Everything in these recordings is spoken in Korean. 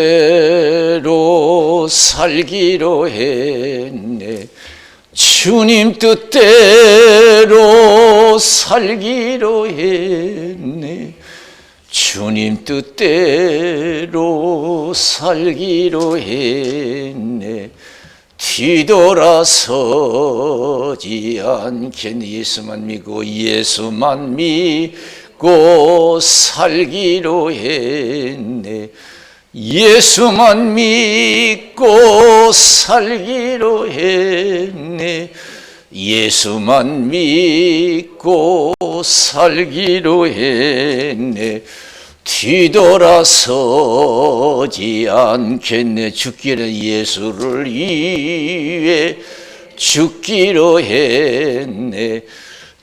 뜻대로 살기로 했네. 주님 뜻대로 살기로 했네. 주님 뜻대로 살기로 했네. 뒤돌아서지 않겠네. 예수만 믿고 예수만 믿고 살기로 했네. 예수만 믿고 살기로 했네. 예수만 믿고 살기로 했네. 뒤돌아서지 않겠네. 죽기는 예수를 위해 죽기로 했네.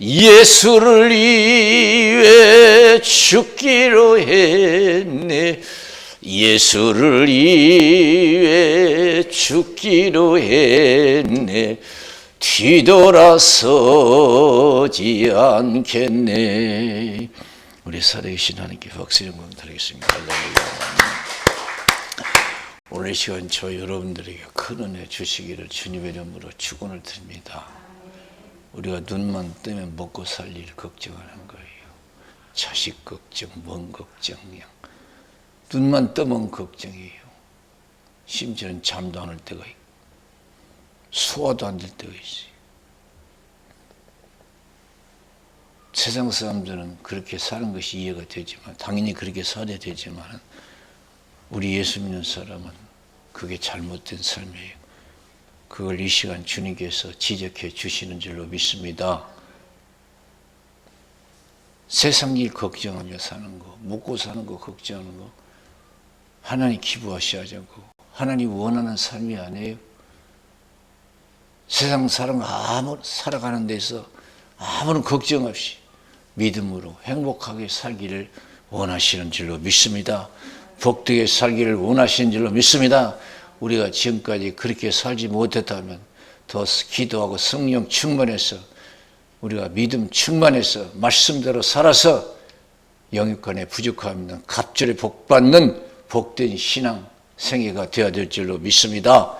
예수를 위해 죽기로 했네. 예수를 위해 죽기로 했네. 뒤돌아서지 않겠네. 우리 살아계신 하나님께 박수 영광 드리겠습니다. 할렐루야. 오늘 시간 저 여러분들에게 큰 은혜 주시기를 주님의 이름으로 축원을 드립니다. 우리가 눈만 뜨면 먹고 살 일 걱정하는 거예요. 자식 걱정, 뭔 걱정이야. 눈만 뜨면 걱정이에요. 심지어는 잠도 안 올 때가 있고 소화도 안 될 때가 있어요. 세상 사람들은 그렇게 사는 것이 이해가 되지만, 당연히 그렇게 살아야 되지만, 우리 예수 믿는 사람은 그게 잘못된 삶이에요. 그걸 이 시간 주님께서 지적해 주시는 줄로 믿습니다. 세상 일 걱정하며 사는 거, 먹고 사는 거 걱정하는 거, 하나님 기부하셔야죠. 하나님 원하는 삶이 아니에요. 세상 사람 아무 살아가는 데서 아무런 걱정 없이 믿음으로 행복하게 살기를 원하시는 줄로 믿습니다. 복되게 살기를 원하시는 줄로 믿습니다. 우리가 지금까지 그렇게 살지 못했다면 더 기도하고 성령 충만해서, 우리가 믿음 충만해서 말씀대로 살아서 영육간에 부족함 없는 갑절에 복받는 복된 신앙 생애가 되어야 될 줄로 믿습니다.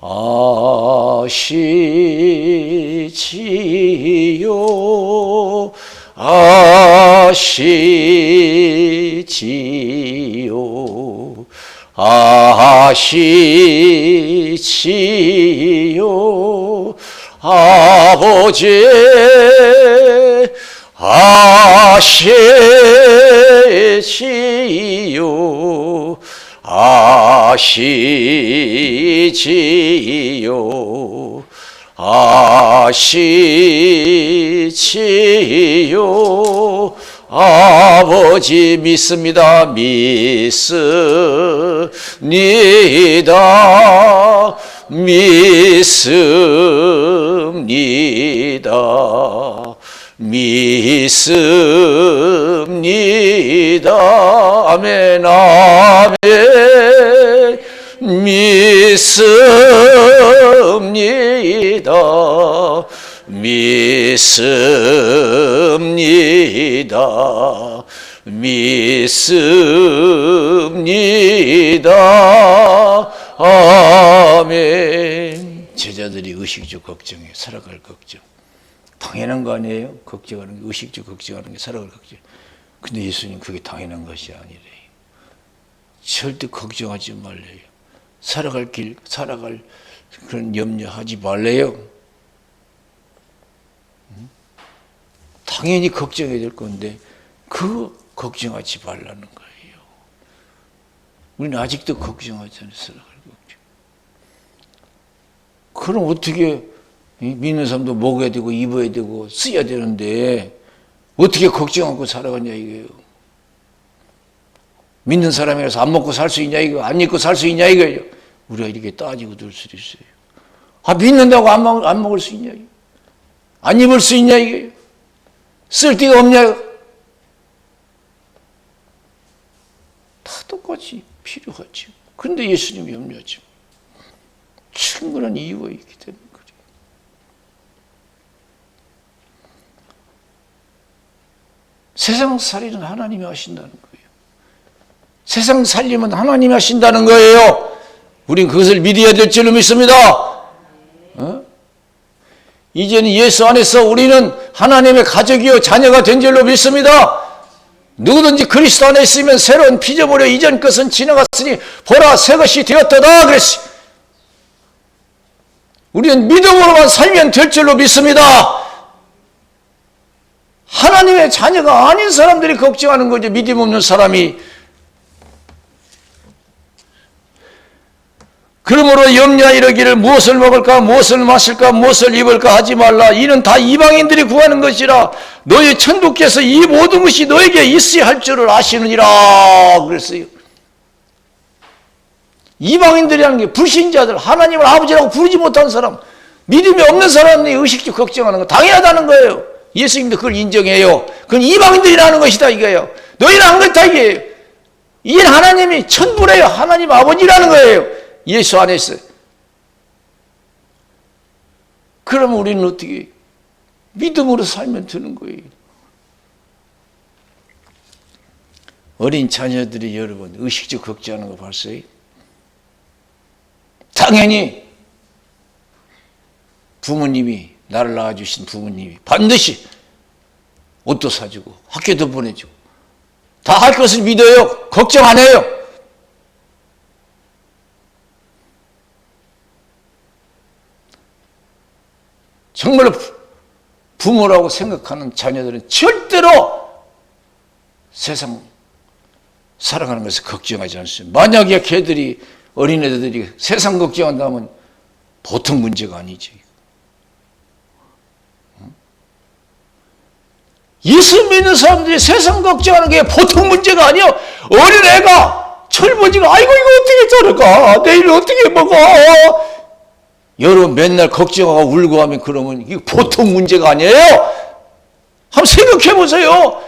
아시지요, 아시지요, 아시지요, 아버지 아시지요, 아시지요, 아시지요, 아버지 믿습니다. 믿습니다. 믿습니다. 믿습니다. 아멘, 아멘. 믿습니다. 믿습니다. 믿습니다. 아멘. 제자들이 의식주 걱정해, 살아갈 걱정. 당연한 거 아니에요? 걱정하는 게, 의식주 걱정하는 게 살아갈 걱정. 근데 예수님 그게 당연한 것이 아니래요. 절대 걱정하지 말래요. 살아갈 길, 살아갈 그런 염려하지 말래요. 당연히 걱정해야 될 건데 그거 걱정하지 말라는 거예요. 우리는 아직도 걱정하잖아요. 살아갈 걱정. 그럼 어떻게 믿는 사람도 먹어야 되고 입어야 되고 써야 되는데 어떻게 걱정하고 살아가냐 이거예요. 믿는 사람이라서 안 먹고 살 수 있냐 이거, 안 입고 살 수 있냐 이거예요. 우리가 이렇게 따지고 들 수도 있어요. 아, 믿는다고 안 먹을 수 있냐 이거, 안 입을 수 있냐 이거예요. 쓸 데가 없냐. 다 똑같이 필요하죠. 그런데 예수님이 염려하죠. 충분한 이유가 있기 때문에 그래요. 세상 살이는 하나님이 하신다는 거예요. 세상 살림은 하나님이 하신다는 거예요. 우린 그것을 믿어야 될 줄로 믿습니다. 이제는 예수 안에서 우리는 하나님의 가족이요 자녀가 된 줄로 믿습니다. 누구든지 그리스도 안에 있으면 새로운 피조물이요 이전 것은 지나갔으니 보라 새 것이 되었도다 그랬어요. 우리는 믿음으로만 살면 될 줄로 믿습니다. 하나님의 자녀가 아닌 사람들이 걱정하는 거죠. 믿음 없는 사람이. 그러므로 염려하 이르기를 무엇을 먹을까 무엇을 마실까 무엇을 입을까 하지 말라. 이는 다 이방인들이 구하는 것이라. 너희 천부께서 이 모든 것이 너에게 있어야 할 줄을 아시느니라 그랬어요. 이방인들이라는 게 불신자들, 하나님을 아버지라고 부르지 못하는 사람, 믿음이 없는 사람이 의식적 걱정하는 거 당연하다는 거예요. 예수님도 그걸 인정해요. 그건 이방인들이라는 것이다 이거예요. 너희는 안 그렇다 이게요. 이는 하나님이 천부래요. 하나님 아버지라는 거예요. 예수 안에서. 그러면 우리는 어떻게 믿음으로 살면 되는 거예요. 어린 자녀들이 여러분 의식적 걱정하는 거 봤어요? 당연히 부모님이 나를 낳아주신 부모님이 반드시 옷도 사주고 학교도 보내주고 다 할 것을 믿어요. 걱정 안 해요. 정말로 부모라고 생각하는 자녀들은 절대로 세상 살아가는 것을 걱정하지 않습니다. 만약에 걔들이 어린애들이 세상 걱정한다면 보통 문제가 아니지. 예수 믿는 사람들이 세상 걱정하는 게 보통 문제가 아니야. 어린애가 철부지가 아이고 이거 어떻게 자랄까? 내일 어떻게 먹어? 여러분 맨날 걱정하고 울고 하면 그러면 이게 보통 문제가 아니에요. 한번 생각해 보세요.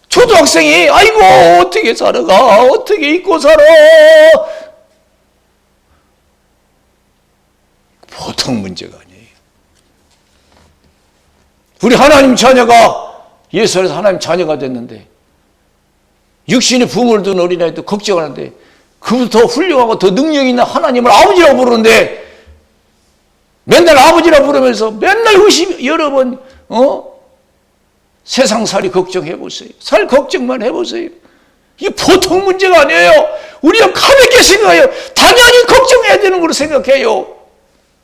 초등학생이 아이고 어떻게 살아가? 어떻게 입고 살아? 보통 문제가 아니에요. 우리 하나님 자녀가 예수 안에서 하나님 자녀가 됐는데 육신의 부모를 둔 어린아이도 걱정하는데 그보다 더 훌륭하고 더 능력 있는 하나님을 아버지라고 부르는데 맨날 아버지라고 부르면서 맨날 여러분 세상살이 걱정해 보세요. 살 걱정만 해보세요. 이게 보통 문제가 아니에요. 우리가 가볍게 생각해요. 당연히 걱정해야 되는 걸로 생각해요.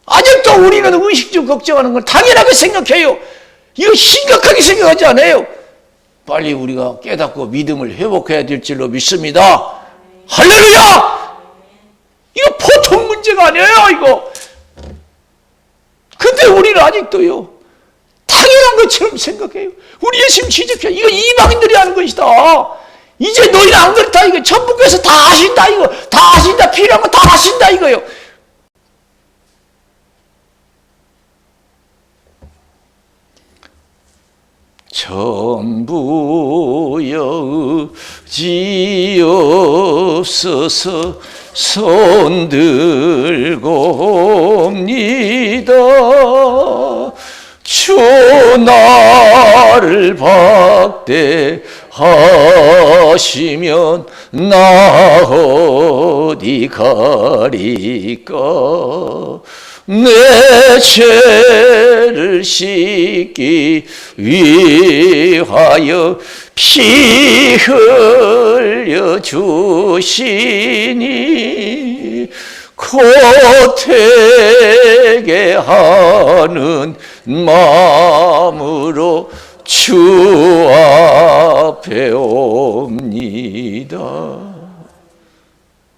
아직도 우리는 의식적 걱정하는 걸 당연하게 생각해요. 이거 심각하게 생각하지 않아요. 빨리 우리가 깨닫고 믿음을 회복해야 될 줄로 믿습니다. 할렐루야! 이거 보통 문제가 아니에요, 이거. 근데 우리는 아직도요, 당연한 것처럼 생각해요. 우리 예수님 지적해. 이거 이방인들이 하는 것이다. 이제 너희는 안 그렇다, 이거. 천부께서 다 하신다, 이거. 다 하신다. 필요한 거 다 하신다, 이거요. 전부여 의지없어서 손들고 옵니다. 주 나를 박대하시면 나 어디 가리까. 내 죄를 씻기 위하여 피 흘려 주시니 곧 되게 하는 마음으로 주 앞에 옵니다.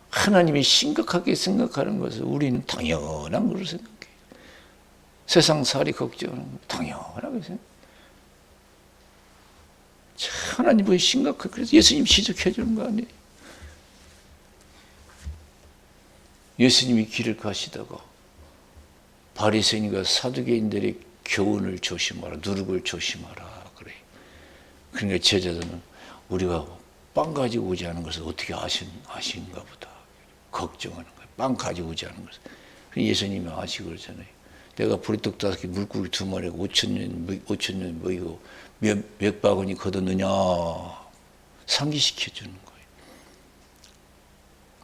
하나님이 심각하게 생각하는 것을 우리는 당연한 것으로 생각해요. 세상살이 걱정하는 거 당연하게 생각해요. 하나님이 심각하게, 그래서 예수님 지적해 주는 거 아니에요. 예수님이 길을 가시다가 바리새인과 사두개인들의 교훈을 조심하라, 누룩을 조심하라 그래요. 그러니까 제자들은 우리가 빵 가지고 오지 않은 것을 어떻게 아신가 보다. 걱정하는 거예요. 빵 가지고 오지 않은 것을. 예수님이 아시고 그러잖아요. 내가 보리떡 5개, 물고기 2마리가 5,000년 먹이고 몇 바구니 걷었느냐. 상기시켜 주는 거예요.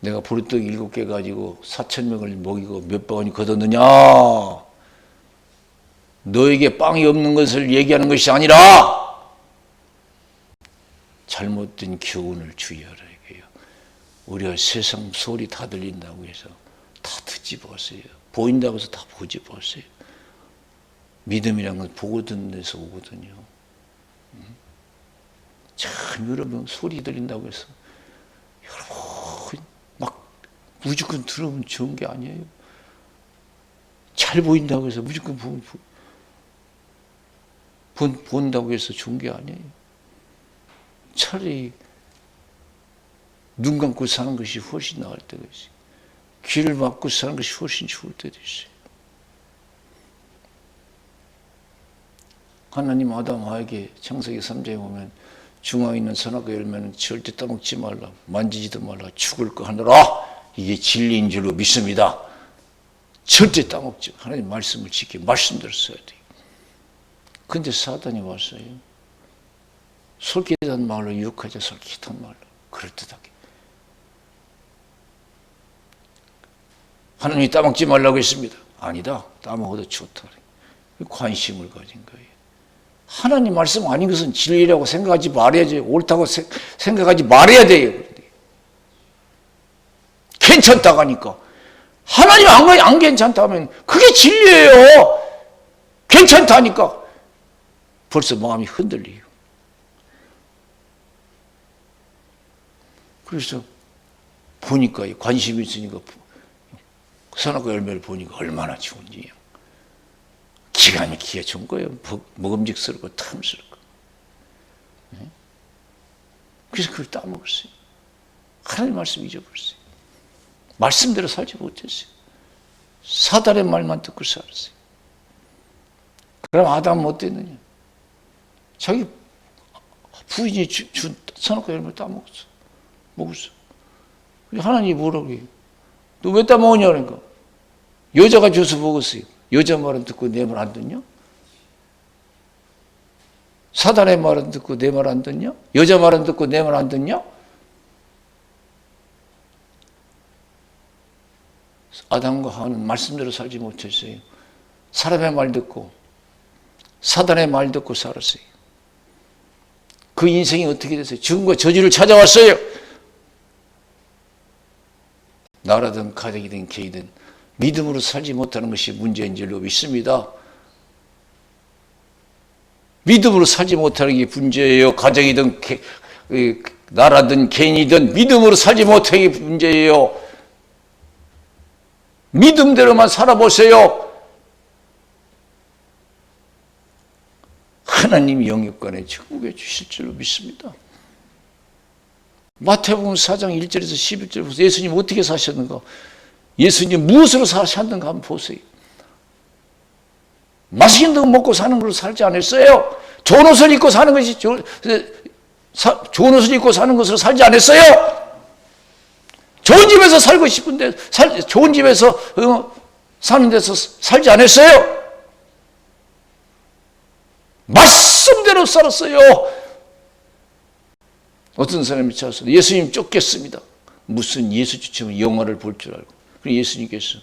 내가 보리떡 7개 가지고 4,000명을 먹이고 몇 바구니 걷었느냐? 너에게 빵이 없는 것을 얘기하는 것이 아니라 잘못된 교훈을 주의하라 이거예요. 우리가 세상 소리 다 들린다고 해서 다 듣지 마세요. 보인다고 해서 다 보지 마세요. 믿음이란 건 보고 듣는 데서 오거든요. 참 여러분 소리 들린다고 해서 여러분 막 무조건 들으면 좋은 게 아니에요. 잘 보인다고 해서 무조건 본다고 해서 좋은 게 아니에요. 차라리 눈 감고 사는 것이 훨씬 나을 때가 있어요. 귀를 막고 사는 것이 훨씬 좋을 때도 있어요. 하나님 아담 하에게 창세기 3장에 보면 중앙에 있는 선악과 열매는 절대 따먹지 말라, 만지지도 말라, 죽을 거 하느라. 이게 진리인 줄로 믿습니다. 절대 따먹지 마. 하나님 말씀을 지키고 말씀대로 써야 돼요. 근데 사단이 왔어요. 솔깃한 말로 유혹하자, 솔깃한 말로 그럴듯하게. 하나님이 따먹지 말라고 했습니다. 아니다. 따먹어도 좋다. 관심을 가진 거예요. 하나님 말씀 아닌 것은 진리라고 생각하지 말아야지. 옳다고 생각하지 말아야 돼요. 괜찮다고 하니까. 하나님 안 괜찮다 하면 그게 진리예요. 괜찮다니까. 벌써 마음이 흔들려요. 그래서 보니까 관심이 있으니까 선악과 열매를 보니까 얼마나 좋은지. 기가 막히게 좋은 거예요. 먹음직스럽고 탐스럽고. 그래서 그걸 따먹었어요. 하나님 말씀 잊어버렸어요. 말씀대로 살지 못했어요. 사단의 말만 듣고 살았어요. 그럼 아담은 어땠느냐? 자기 부인이 준 선악과 열매를 따먹었어. 먹었어. 하나님이 뭐라고 해요? 너 왜 따먹었냐? 그러니까. 여자가 줘서 먹었어요. 여자 말은 듣고 내 말 안 듣냐? 사단의 말은 듣고 내 말 안 듣냐? 여자 말은 듣고 내 말 안 듣냐? 아담과 하와는 말씀대로 살지 못했어요. 사람의 말 듣고 사단의 말 듣고 살았어요. 그 인생이 어떻게 됐어요? 죽음과 저주를 찾아왔어요. 나라든 가정이든 개이든 믿음으로 살지 못하는 것이 문제인 줄로 믿습니다. 믿음으로 살지 못하는 게 문제예요. 가정이든 나라든 개인이든 믿음으로 살지 못하는 게 문제예요. 믿음대로만 살아보세요. 하나님이 영육간에 축복해 주실 줄로 믿습니다. 마태복음 4장 1절에서 11절 보세요. 예수님 어떻게 사셨는가? 예수님 무엇으로 사셨는가 한번 보세요. 맛있는 거 먹고 사는 걸로 살지 않았어요. 좋은 옷을 입고 사는 것이 좋은 옷을 입고 사는 것으로 살지 않았어요. 좋은 집에서 살고 싶은데 좋은 집에서 사는 데서 살지 않았어요. 말씀대로 살았어요. 어떤 사람이 찾아서 예수님 쫓겼습니다. 무슨 예수 쫓으면 영화를 볼 줄 알고. 그리고 예수님께서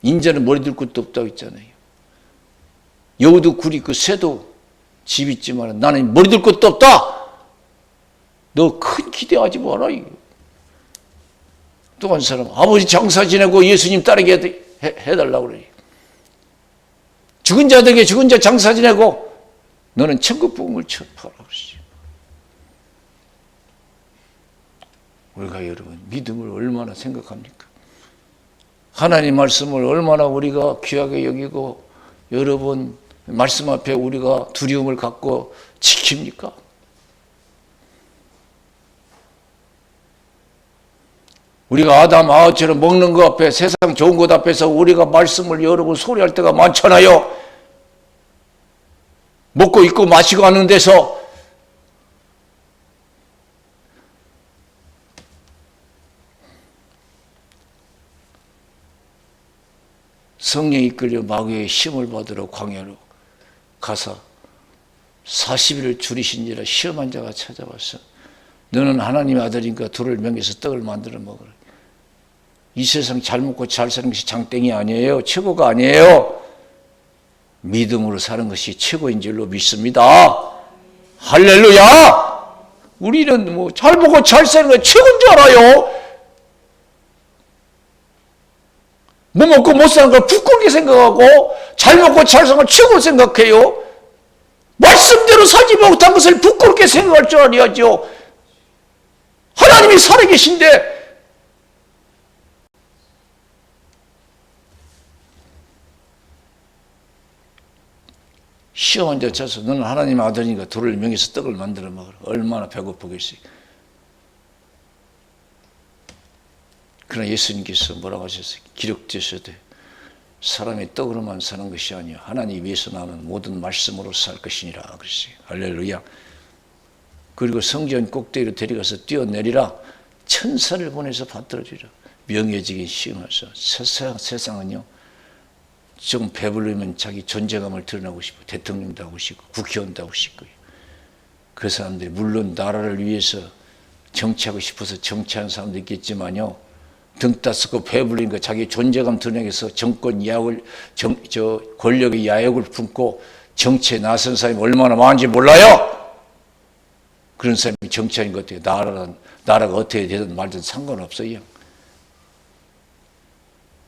인자는 머리 들 곳도 없다고 했잖아요. 여우도 굴 있고 새도 집 있지만 나는 머리 들 곳도 없다. 너 큰 기대하지 마라. 또 한 사람 아버지 장사 지내고 예수님 따르게 해달라고 그래요. 죽은 자들에게 죽은 자 장사 지내고 너는 천국 복음을 전파하라 그러시죠. 우리가 여러분 믿음을 얼마나 생각합니까? 하나님 말씀을 얼마나 우리가 귀하게 여기고 여러분 말씀 앞에 우리가 두려움을 갖고 지킵니까? 우리가 아담 하와처럼 먹는 것 앞에 세상 좋은 것 앞에서 우리가 말씀을 여러분 소리할 때가 많잖아요. 먹고 입고 마시고 하는 데서 성령이 이끌려 마귀의 힘을 받으러 광야로 가서 40일을 줄이신지라 시험한 자가 찾아와서 너는 하나님의 아들이니까 돌을 맹에서 떡을 만들어 먹으라. 이 세상 잘 먹고 잘 사는 것이 장땡이 아니에요. 최고가 아니에요. 믿음으로 사는 것이 최고인 줄로 믿습니다. 할렐루야! 우리는 뭐 잘 먹고 잘 사는 게 최고인 줄 알아요. 못 먹고 못 사는 걸 부끄럽게 생각하고 잘 먹고 잘 사는 걸 최고로 생각해요. 말씀대로 살지 못한 것을 부끄럽게 생각할 줄 알아야죠. 하나님이 살아계신데 시험 앉아 자서 너는 하나님의 아들이니까 돌을 명해서 떡을 만들어 먹으라. 얼마나 배고프겠어요. 그러나 예수님께서 뭐라고 하셨어요? 기록되셔도 사람이 떡으로만 사는 것이 아니요 하나님 위에서 나오는 모든 말씀으로 살 것이니라 그랬어요. 할렐루야. 그리고 성전 꼭대기로 데려가서 뛰어내리라. 천사를 보내서 받들어주리라. 명예적인 시험에서 세상은요 지금 배부르면 자기 존재감을 드러내고 싶고 대통령도 하고 싶고 국회의원도 하고 싶고요. 그 사람들이 물론 나라를 위해서 정치하고 싶어서 정치하는 사람도 있겠지만요. 등 따스고 배부르니까 자기 존재감 드러내기 위해서 정권 야욕을 권력의 야욕을 품고 정치에 나선 사람이 얼마나 많은지 몰라요. 그런 사람이 정치하는 것 같아요. 나라가 어떻게 되든 말든 상관없어요.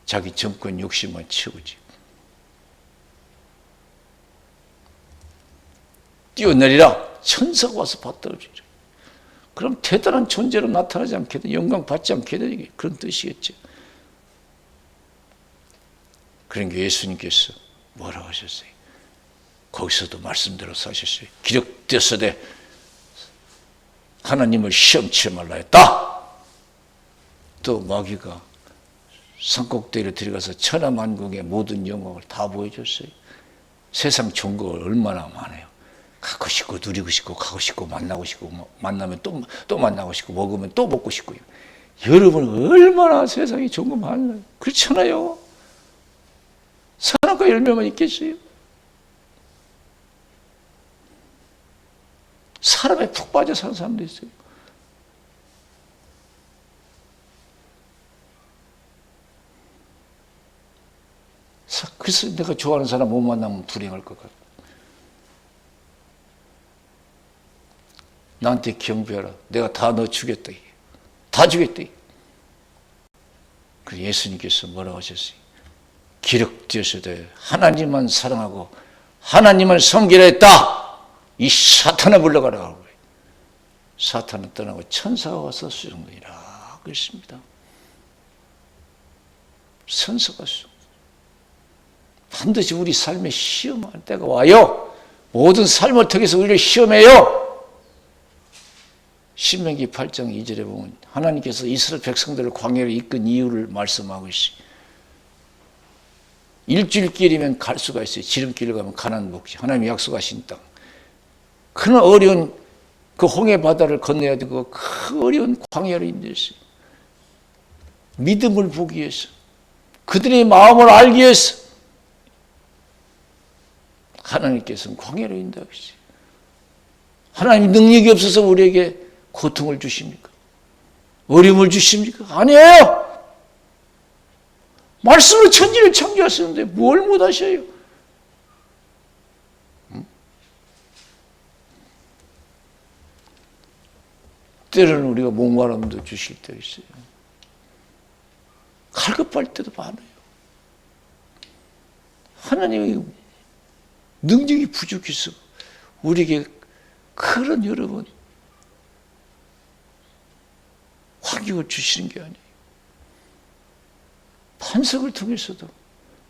자기 정권 욕심만 채우지. 뛰어내리라. 천사가 와서 받들어주리라. 그럼 대단한 존재로 나타나지 않게 돼. 영광 받지 않게 되는 그런 뜻이겠죠. 그러니까 예수님께서 뭐라고 하셨어요? 거기서도 말씀대로 사셨어요. 기록되었으되 하나님을 시험치 말라 했다. 또 마귀가 산꼭대기로 들어가서 천하만국의 모든 영광을 다 보여줬어요. 세상 좋은 거 얼마나 많아요. 갖고 싶고 누리고 싶고 가고 싶고 만나고 싶고 만나면 또 만나고 싶고 먹으면 또 먹고 싶고요. 여러분 얼마나 세상에 좋은 거 많아요. 그렇잖아요. 선악과 열매만 있겠어요. 사람에 푹 빠져 사는 사람도 있어요. 그래서 내가 좋아하는 사람 못 만나면 불행할 것 같아. 나한테 경배하라. 내가 다 너 주겠다. 다 주겠다. 그래서 예수님께서 뭐라고 하셨어요? 기록되어서도 하나님만 사랑하고 하나님을 섬기라 했다. 이 사탄아 물러가라. 사탄은 떠나고 천사가 와서 수용되리라. 그랬습니다. 천사가 수용. 반드시 우리 삶에 시험할 때가 와요. 모든 삶을 통해서 우리를 시험해요. 신명기 8장 2절에 보면 하나님께서 이스라엘 백성들을 광야로 이끈 이유를 말씀하고 있어요. 일주일길이면 갈 수가 있어요. 지름길을 가면 가나안 복지. 하나님이 약속하신 땅. 큰 어려운 그 홍해 바다를 건너야 되고 그 어려운 광야로 인도했어요. 믿음을 보기 위해서 그들의 마음을 알기 위해서 하나님께서는 광야로 인도하시죠. 하나님 능력이 없어서 우리에게 고통을 주십니까? 어려움을 주십니까? 아니에요. 말씀으로 천지를 창조하셨는데 뭘 못하셔요? 때로는 우리가 목마름도 주실 때 있어요. 갈급할 때도 많아요. 하나님의 능력이 부족해서 우리에게 그런 여러분 환경을 주시는 게 아니에요. 반석을 통해서도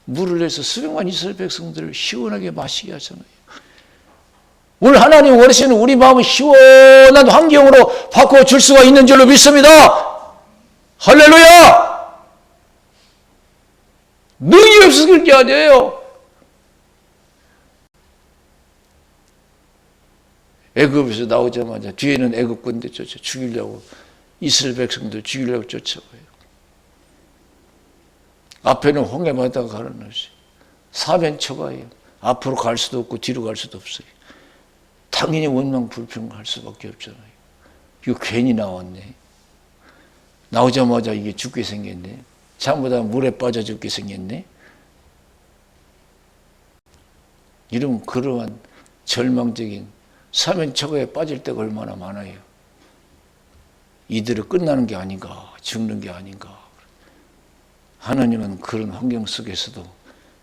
물을 내서 수백만 이스라엘 백성들을 시원하게 마시게 하잖아요. 오늘 하나님 원하시는 우리 마음을 시원한 환경으로 바꿔줄 수가 있는 줄로 믿습니다. 할렐루야! 능력이 없어서 그런 게 아니에요. 애굽에서 나오자마자 뒤에는 애굽 군대 쫓아 죽이려고 이스라엘 백성들 죽이려고 쫓아와요. 앞에는 홍해 바다가 가라앉았어요. 사면초가예요. 앞으로 갈 수도 없고 뒤로 갈 수도 없어요. 당연히 원망 불평할 수밖에 없잖아요. 이거 괜히 나왔네. 나오자마자 이게 죽게 생겼네. 잘못하다 물에 빠져 죽게 생겼네. 이런 그러한 절망적인 사면초가에 빠질 때가 얼마나 많아요. 이대로 끝나는 게 아닌가, 죽는 게 아닌가. 하나님은 그런 환경 속에서도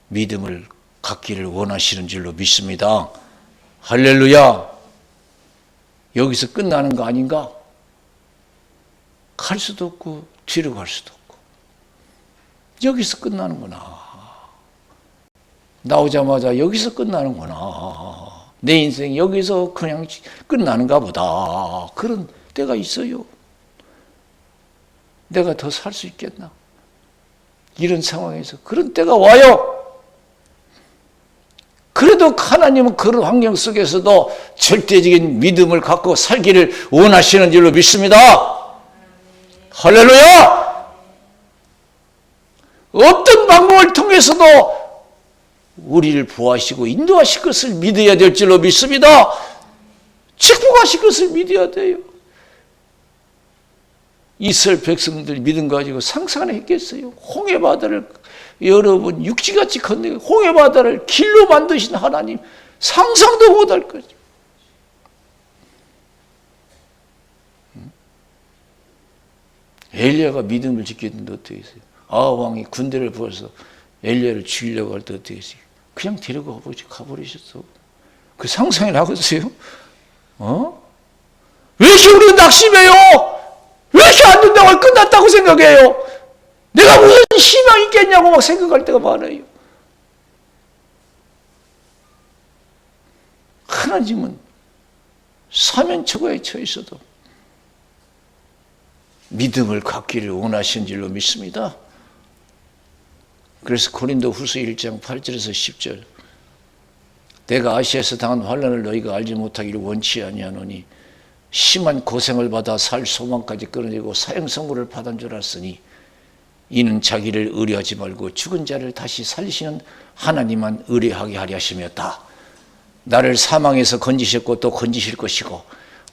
믿음을 갖기를 원하시는 줄로 믿습니다. 할렐루야. 여기서 끝나는 거 아닌가? 갈 수도 없고 뒤로 갈 수도 없고 여기서 끝나는구나. 나오자마자 여기서 끝나는구나. 내 인생 여기서 그냥 끝나는가 보다. 그런 때가 있어요. 내가 더 살 수 있겠나? 이런 상황에서 그런 때가 와요. 그래도 하나님은 그런 환경 속에서도 절대적인 믿음을 갖고 살기를 원하시는 줄로 믿습니다. 할렐루야! 어떤 방법을 통해서도 우리를 보호하시고 인도하실 것을 믿어야 될 줄로 믿습니다. 축복하실 것을 믿어야 돼요. 이스라엘 백성들 믿음 가지고 상상을 했겠어요. 홍해바다를 여러분 육지같이 건너고 홍해바다를 길로 만드신 하나님 상상도 못할 거죠. 엘리야가 믿음을 지켰는데 어떻게 했어요? 아합 왕이 군대를 보내서 엘리야를 죽이려고 할 때 어떻게 했어요? 그냥 데려가 가버리셨어. 그 상상을 하겠어요? 왜 이렇게 우리가 낙심해요? 왜 이렇게 안 된다고 끝났다고 생각해요? 내가 무슨 희망이 있겠냐고 막 생각할 때가 많아요. 하나님은 사면초가에 처해서도 믿음을 갖기를 원하신 줄로 믿습니다. 그래서 고린도 후서 1장 8절에서 10절 내가 아시아에서 당한 환난을 너희가 알지 못하기를 원치 아니하노니 심한 고생을 받아 살 소망까지 끊어내고 사형 선고를 받은 줄 알았으니 이는 자기를 의뢰하지 말고 죽은 자를 다시 살리시는 하나님만 의뢰하게 하려 하심이었다. 나를 사망에서 건지셨고 또 건지실 것이고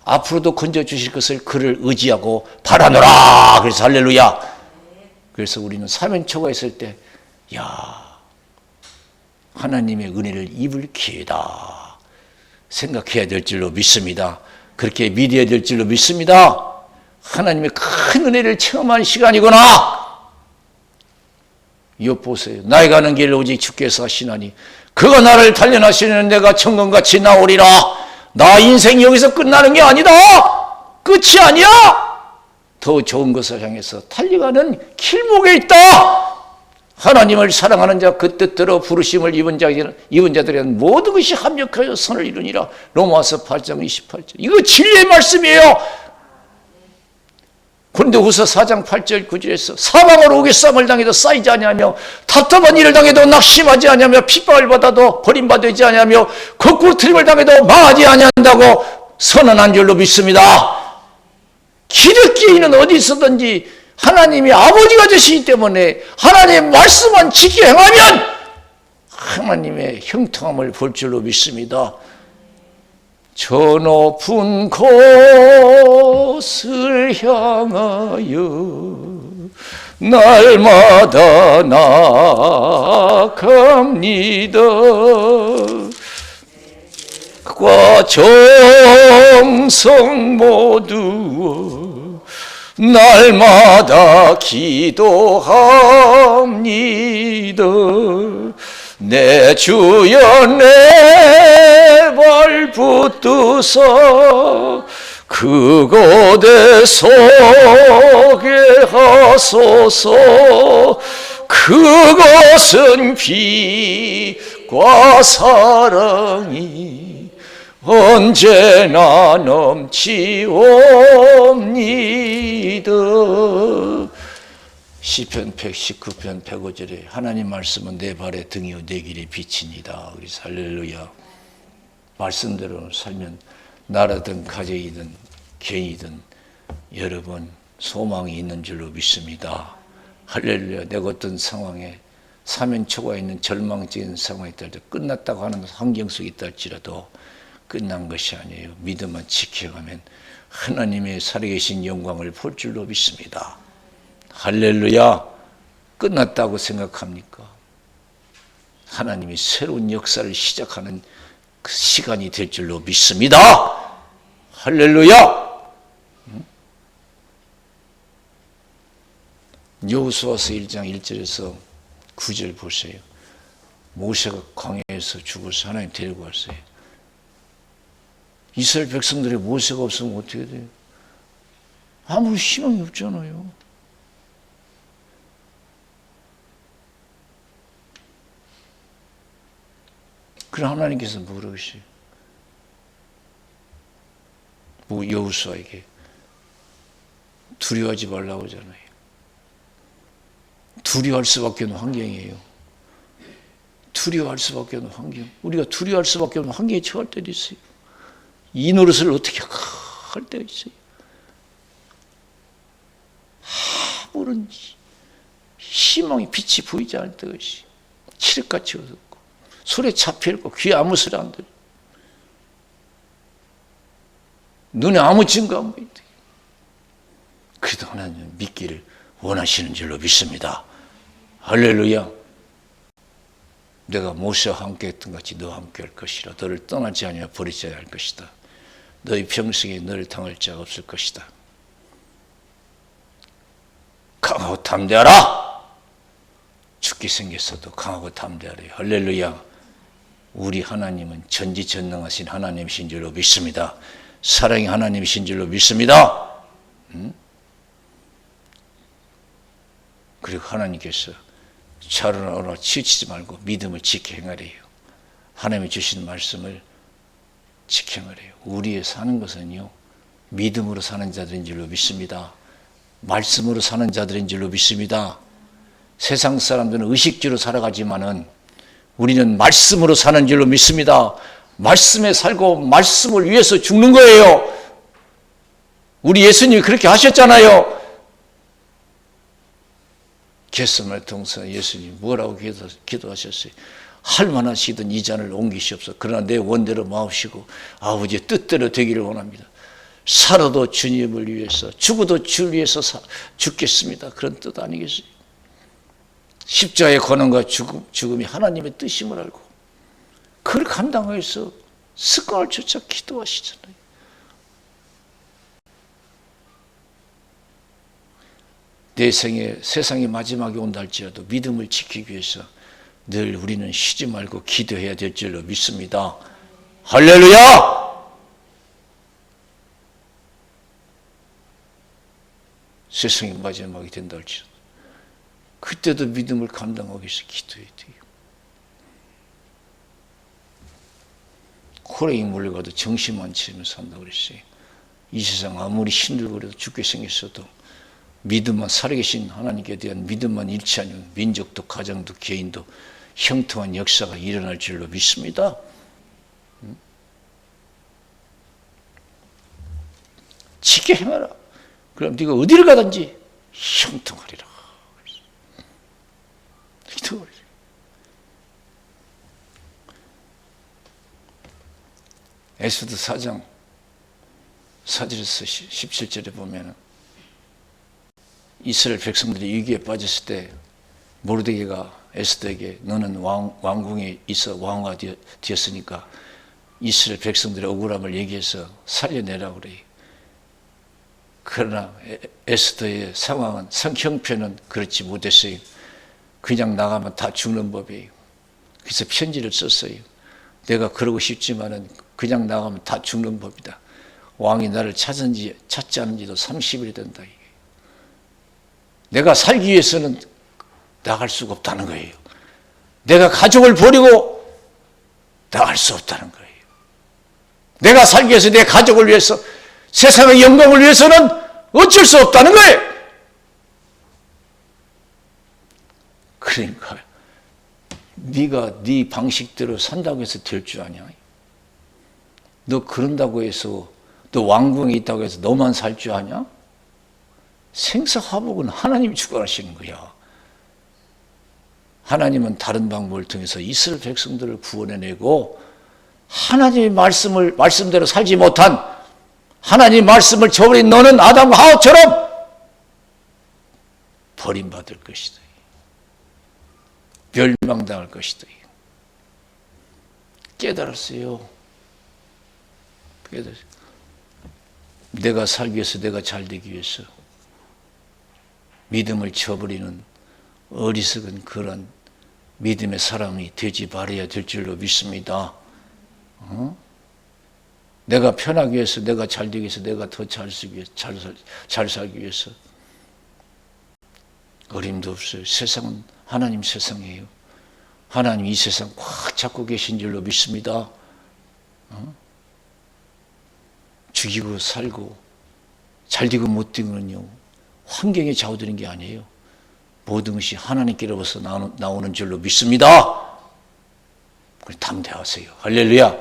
앞으로도 건져주실 것을 그를 의지하고 바라노라. 그래서 할렐루야. 그래서 우리는 사면초가 있을 때 하나님의 은혜를 입을 기회다 생각해야 될 줄로 믿습니다. 그렇게 믿어야 될 줄로 믿습니다. 하나님의 큰 은혜를 체험한 시간이구나. 욥 보세요. 나의 가는 길 오직 주께서 하시나니 그가 나를 단련하시는 내가 청금같이 나오리라. 나 인생 여기서 끝나는 게 아니다. 끝이 아니야. 더 좋은 것을 향해서 달려가는 길목에 있다. 하나님을 사랑하는 자 그 뜻대로 부르심을 입은 자들은 모든 것이 합력하여 선을 이루니라. 로마서 8장 28절. 이거 진리의 말씀이에요. 고린도후서 4장 8절 9절에서 사방으로 오개쌈을 당해도 쌓이지 아니하며 답답한 일을 당해도 낙심하지 아니하며 핍박을 받아도 버림받지 아니하며 거꾸로 트림을 당해도 망하지 아니한다고 선언한 줄로 믿습니다. 기득기인은 어디 있었든지 하나님이 아버지가 되시기 때문에 하나님의 말씀만 지켜 행하면 하나님의 형통함을 볼 줄로 믿습니다. 저 높은 곳을 향하여 날마다 나아갑니다. 과 정성 모두 날마다 기도합니다. 내 주여 내 발 붙드사 그곳에 서게 하소서. 그것은 빛과 사랑이 언제나 넘치옵니다. 시편 119편 105절에 하나님 말씀은 내 발의 등이요 내 길의 빛이니이다. 그래서 할렐루야. 말씀대로 살면 나라든 가정이든 개인이든 여러분 소망이 있는 줄로 믿습니다. 할렐루야. 내가 어떤 상황에 사면초가 있는 절망적인 상황이 있다 할지라도 끝났다고 하는 환경 속에 있다 할지라도 끝난 것이 아니에요. 믿음만 지켜가면 하나님의 살아계신 영광을 볼 줄로 믿습니다. 할렐루야. 끝났다고 생각합니까? 하나님이 새로운 역사를 시작하는 그 시간이 될 줄로 믿습니다. 할렐루야. 여호수아서 1장 1절에서 9절 보세요. 모세가 광야에서 죽어서 하나님 데리고 왔어요. 이스라엘 백성들의 모세가 없으면 어떻게 돼요? 아무 희망이 없잖아요. 그럼 하나님께서 뭐라 그러시요? 여호수아에게 두려워하지 말라고 하잖아요. 두려워할 수밖에 없는 환경이에요. 두려워할 수밖에 없는 환경. 우리가 두려워할 수밖에 없는 환경에 처할 때도 있어요. 이 노릇을 어떻게 할 때가 있어요. 아무런 희망의 빛이 보이지 않을 때가 있어요. 칠흑같이 어둡고 손에 잡혀있고 귀에 아무 소리 안 들려. 눈에 아무 증거 안 보인다. 그래도 하나님은 믿기를 원하시는 줄로 믿습니다. 할렐루야. 내가 모세와 함께 했던 같이 너와 함께 할 것이라. 너를 떠나지 아니하여 버리지 아니할 것이다. 너희 평생에 너를 당할 자가 없을 것이다. 강하고 담대하라. 죽게 생겼어도 강하고 담대하라. 할렐루야. 우리 하나님은 전지전능하신 하나님이신 줄로 믿습니다. 사랑의 하나님이신 줄로 믿습니다. 그리고 하나님께서 차로나 치우치지 말고 믿음을 지켜 행하래요. 하나님이 주신 말씀을 지켜 행하래요. 우리의 사는 것은요, 믿음으로 사는 자들인 줄로 믿습니다. 말씀으로 사는 자들인 줄로 믿습니다. 세상 사람들은 의식주로 살아가지만은 우리는 말씀으로 사는 줄로 믿습니다. 말씀에 살고 말씀을 위해서 죽는 거예요. 우리 예수님이 그렇게 하셨잖아요. 겟세마네 동산 예수님 뭐라고 기도하셨어요? 할만하시던 이 잔을 옮기시옵소서. 그러나 내 원대로 마옵시고 아버지의 뜻대로 되기를 원합니다. 살아도 주님을 위해서, 죽어도 주를 위해서 죽겠습니다. 그런 뜻 아니겠어요? 십자가의 고난과 죽음이 하나님의 뜻임을 알고 그걸 감당하기 위해서 습관을 쫓아 기도하시잖아요. 내 생에 세상의 마지막이 온다 할지라도 믿음을 지키기 위해서 늘 우리는 쉬지 말고 기도해야 될 줄로 믿습니다. 할렐루야! 세상의 마지막이 된다 할지라도 그때도 믿음을 감당하기 위해서 기도해야 돼요. 호랭이 물려가도 정신만 치면서 산다고 그랬어요. 이 세상 아무리 힘들고 죽게 생겼어도 믿음만 살아계신 하나님께 대한 믿음만 잃지 않으면 민족도 가정도 개인도 형통한 역사가 일어날 줄로 믿습니다. 지켜 행하라. 그럼 네가 어디를 가든지 형통하리라. 에스더 4장 4절에서 17절에 보면 이스라엘 백성들이 위기에 빠졌을 때 모르드게가 에스더에게 너는 왕궁에 있어 왕후가 되었으니까 이스라엘 백성들의 억울함을 얘기해서 살려내라고 그래요. 그러나 에스더의 상황은 형편은 그렇지 못했어요. 그냥 나가면 다 죽는 법이에요. 그래서 편지를 썼어요. 내가 그러고 싶지만은 그냥 나가면 다 죽는 법이다. 왕이 나를 찾지 않은지도 30일이 된다. 내가 살기 위해서는 나갈 수가 없다는 거예요. 내가 가족을 버리고 나갈 수 없다는 거예요. 내가 살기 위해서 내 가족을 위해서 세상의 영광을 위해서는 어쩔 수 없다는 거예요. 그러니까 네가 네 방식대로 산다고 해서 될 줄 아냐? 너 그런다고 해서 너 왕궁에 있다고 해서 너만 살 줄 아냐? 생사화복은 하나님이 주관하시는 거야. 하나님은 다른 방법을 통해서 이스라엘 백성들을 구원해내고 하나님의 말씀대로 살지 못한 하나님 말씀을 저버린 너는 아담과 하와처럼 버림받을 것이다. 멸망당할 것이다. 깨달았어요. 깨달았어요. 내가 살기 위해서, 내가 잘 되기 위해서 믿음을 저버리는 어리석은 그런 믿음의 사람이 되지 말아야 될 줄로 믿습니다. 내가 편하기 위해서, 내가 잘 되기 위해서, 내가 더 잘 살기 위해서 어림도 없어요. 세상은 하나님 세상이에요. 하나님 이 세상 꽉 잡고 계신 줄로 믿습니다. 죽이고 살고 잘되고 못되고는요 환경에 좌우되는 게 아니에요. 모든 것이 하나님께로부터 나오는 줄로 믿습니다. 담대하세요. 할렐루야.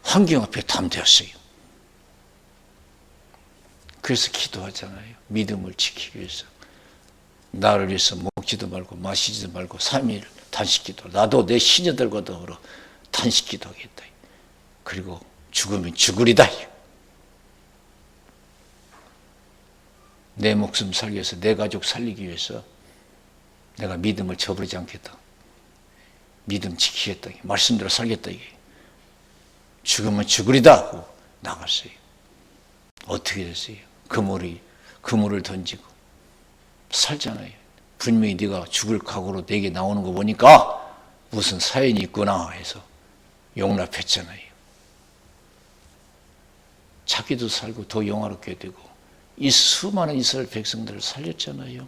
환경 앞에 담대하세요. 그래서 기도하잖아요. 믿음을 지키기 위해서. 나를 위해서 먹지도 말고 마시지도 말고 3일 단식기도. 나도 내 시녀들과 더불어 단식기도 하겠다. 그리고 죽으면 죽으리다. 내 목숨 살기 위해서, 내 가족 살리기 위해서 내가 믿음을 저버리지 않겠다. 믿음 지키겠다. 말씀대로 살겠다. 죽으면 죽으리다 하고 나갔어요. 어떻게 됐어요? 그물을 던지고 살잖아요. 분명히 네가 죽을 각오로 내게 나오는 거 보니까 무슨 사연이 있구나 해서 용납했잖아요. 자기도 살고 더 영화롭게 되고 이 수많은 이스라엘 백성들을 살렸잖아요.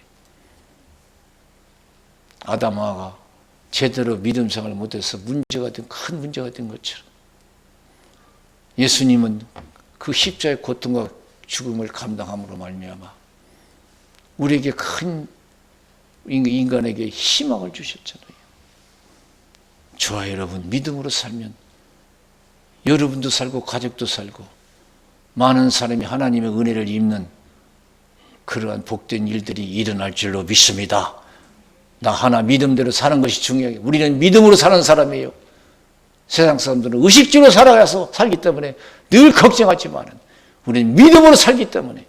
아담 하와가 제대로 믿음 생활을 못해서 큰 문제가 된 것처럼 예수님은 그 십자가의 고통과 죽음을 감당함으로 말미암아 우리에게 큰 인간에게 희망을 주셨잖아요. 저와 여러분 믿음으로 살면 여러분도 살고 가족도 살고 많은 사람이 하나님의 은혜를 입는 그러한 복된 일들이 일어날 줄로 믿습니다. 나 하나 믿음대로 사는 것이 중요해요. 우리는 믿음으로 사는 사람이에요. 세상 사람들은 의식주로 살아가서 살기 때문에 늘 걱정하지만 우리는 믿음으로 살기 때문에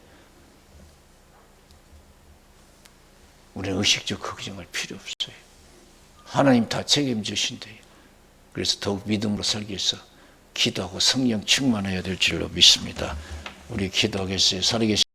우리는 의식주 걱정할 필요 없어요. 하나님 다 책임지신대요. 그래서 더욱 믿음으로 살기 위해서 기도하고 성령 충만해야 될 줄로 믿습니다. 우리 기도하겠어요. 살아계신